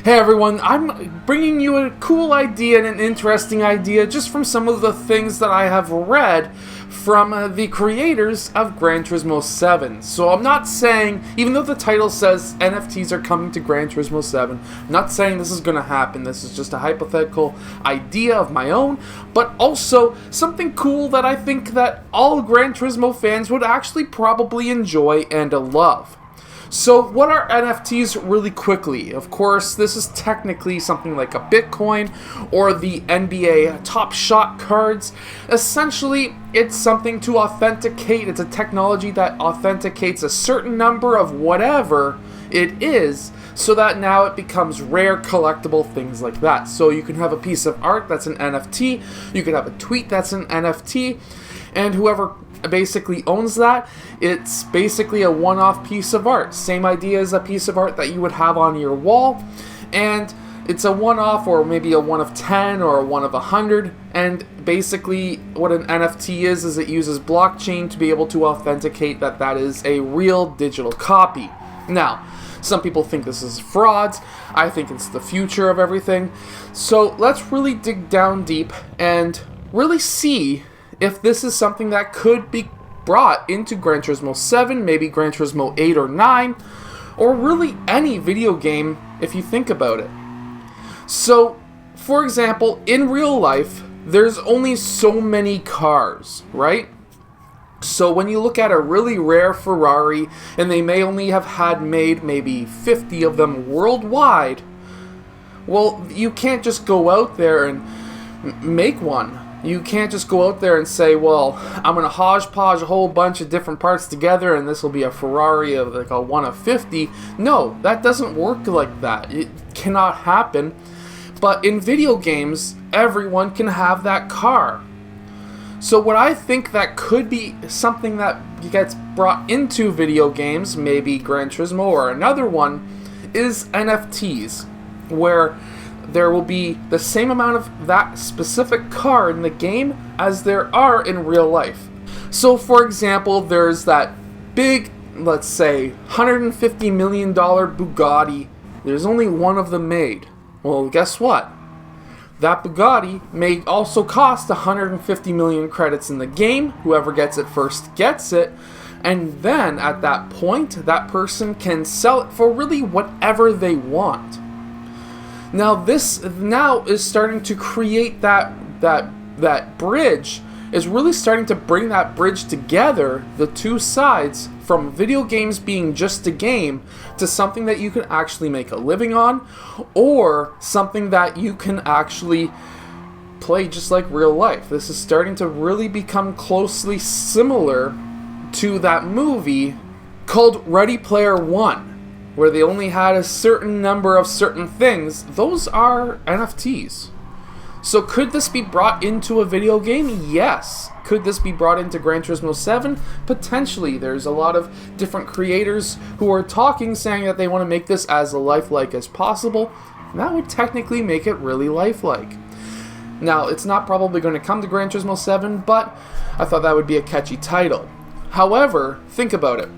Hey everyone, I'm bringing you a cool idea and an interesting idea just from some of the things that I have read from the creators of Gran Turismo 7. So I'm not saying, even though the title says NFTs are coming to Gran Turismo 7, I'm not saying this is going to happen. This is just a hypothetical idea of my own, but also something cool that I think that all Gran Turismo fans would actually probably enjoy and love. So what are NFTs really quickly? Of course, this is technically something like a Bitcoin or the NBA Top Shot cards. Essentially, it's something to authenticate. It's a technology that authenticates a certain number of whatever it is, so that now it becomes rare, collectible, things like that. So you can have a piece of art that's an NFT, you can have a tweet that's an NFT, and whoever basically owns that, it's basically a one-off piece of art. Same idea as a piece of art that you would have on your wall, and it's a one-off, or maybe a 1 of 10 or a 1 of 100. And basically what an NFT is it uses blockchain to be able to authenticate that that is a real digital copy. Now, some people think this is frauds. I think it's the future of everything. So let's really dig down deep and really see if this is something that could be brought into Gran Turismo 7, maybe Gran Turismo 8 or 9, or really any video game if you think about it. So, for example, in real life, there's only so many cars, right? So when you look at a really rare Ferrari, and they may only have had made maybe 50 of them worldwide, well, you can't just go out there and make one. You can't just go out there and say, well, I'm going to hodgepodge a whole bunch of different parts together and this will be a Ferrari of like a 1 of 50. No, that doesn't work like that. It cannot happen. But in video games, everyone can have that car. So what I think that could be something that gets brought into video games, maybe Gran Turismo or another one, is NFTs, where there will be the same amount of that specific car in the game as there are in real life. So for example, there's that big, let's say, $150 million Bugatti. There's only one of them made. Well, guess what? That Bugatti may also cost 150 million credits in the game. Whoever gets it first gets it. And then at that point, that person can sell it for really whatever they want. Now this now is starting to create that bridge, is really starting to bring that bridge together, the two sides, from video games being just a game to something that you can actually make a living on, or something that you can actually play just like real life. This is starting to really become closely similar to that movie called Ready Player One, where they only had a certain number of certain things. Those are NFTs. So could this be brought into a video game? Yes. Could this be brought into Gran Turismo 7? Potentially. There's a lot of different creators who are talking, saying that they want to make this as lifelike as possible. And that would technically make it really lifelike. Now, it's not probably going to come to Gran Turismo 7, but I thought that would be a catchy title. However, think about it.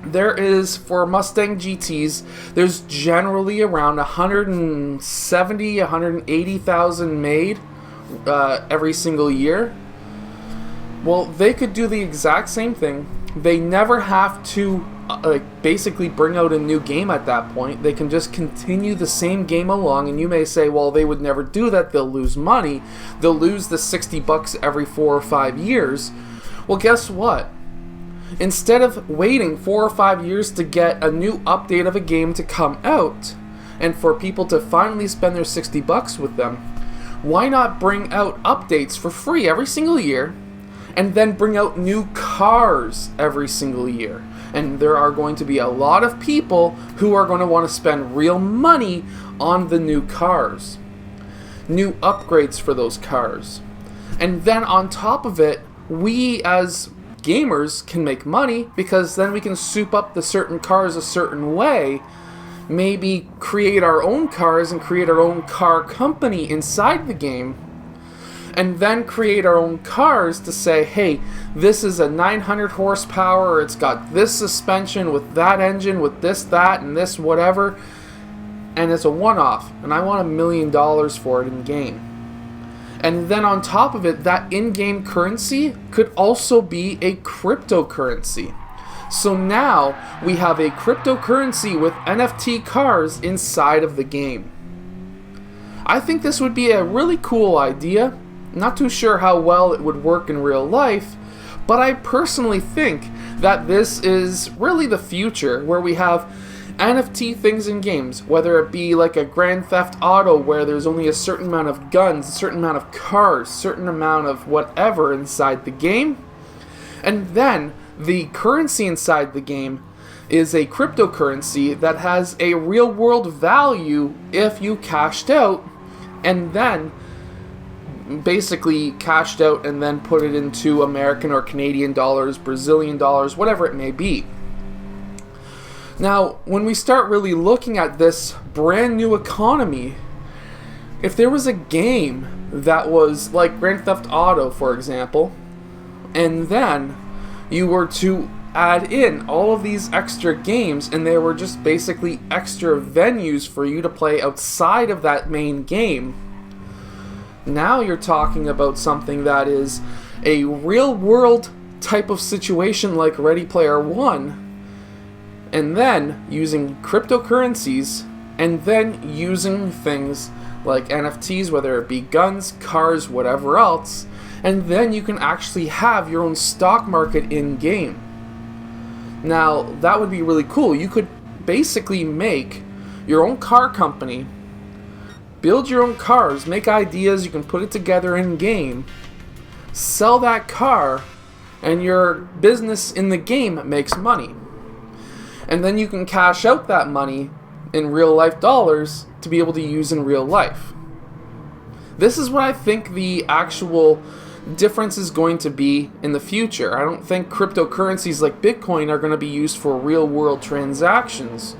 There is, for Mustang GTs, there's generally around 170, 180,000 made every single year. Well, they could do the exact same thing. They never have to basically bring out a new game at that point. They can just continue the same game along, and you may say, well, they would never do that. They'll lose money. They'll lose the $60 every 4 or 5 years. Well, guess what? Instead of waiting 4 or 5 years to get a new update of a game to come out, and for people to finally spend their $60 with them, why not bring out updates for free every single year, and then bring out new cars every single year? And there are going to be a lot of people who are going to want to spend real money on the new cars, new upgrades for those cars. And then on top of it, we as gamers can make money, because then we can soup up the certain cars a certain way, maybe create our own cars and create our own car company inside the game, and then create our own cars to say, hey, this is a 900 horsepower, it's got this suspension with that engine, with this, that, and this, whatever. and it's a one-off, and I want $1 million for it in game. And then on top of it, that in-game currency could also be a cryptocurrency. So now we have a cryptocurrency with NFT cars inside of the game. I think this would be a really cool idea. Not too sure how well it would work in real life, but I personally think that this is really the future, where we have NFT things in games, whether it be like a Grand Theft Auto where there's only a certain amount of guns, a certain amount of cars, a certain amount of whatever inside the game, and then the currency inside the game is a cryptocurrency that has a real world value if you cashed out, and then basically cashed out and then put it into American or Canadian dollars, Brazilian dollars, whatever it may be. Now, when we start really looking at this brand new economy, if there was a game that was like Grand Theft Auto, for example, and then you were to add in all of these extra games, and they were just basically extra venues for you to play outside of that main game, now you're talking about something that is a real world type of situation like Ready Player One, and then using cryptocurrencies, and then using things like NFTs, whether it be guns, cars, whatever else, and then you can actually have your own stock market in game. Now, that would be really cool. You could basically make your own car company, build your own cars, make ideas, you can put it together in game, sell that car, and your business in the game makes money. And then you can cash out that money in real life dollars to be able to use in real life. This is what I think the actual difference is going to be in the future. I don't think cryptocurrencies like Bitcoin are going to be used for real world transactions.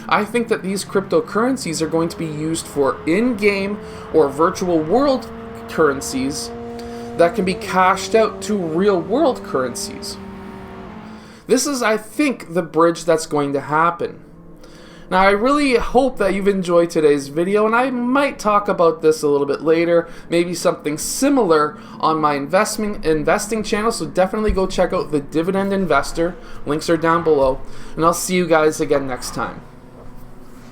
I think that these cryptocurrencies are going to be used for in-game or virtual world currencies that can be cashed out to real world currencies. This is, I think, the bridge that's going to happen. Now, I really hope that you've enjoyed today's video, and I might talk about this a little bit later, maybe something similar on my investing channel, so definitely go check out The Dividend Investor. Links are down below, and I'll see you guys again next time.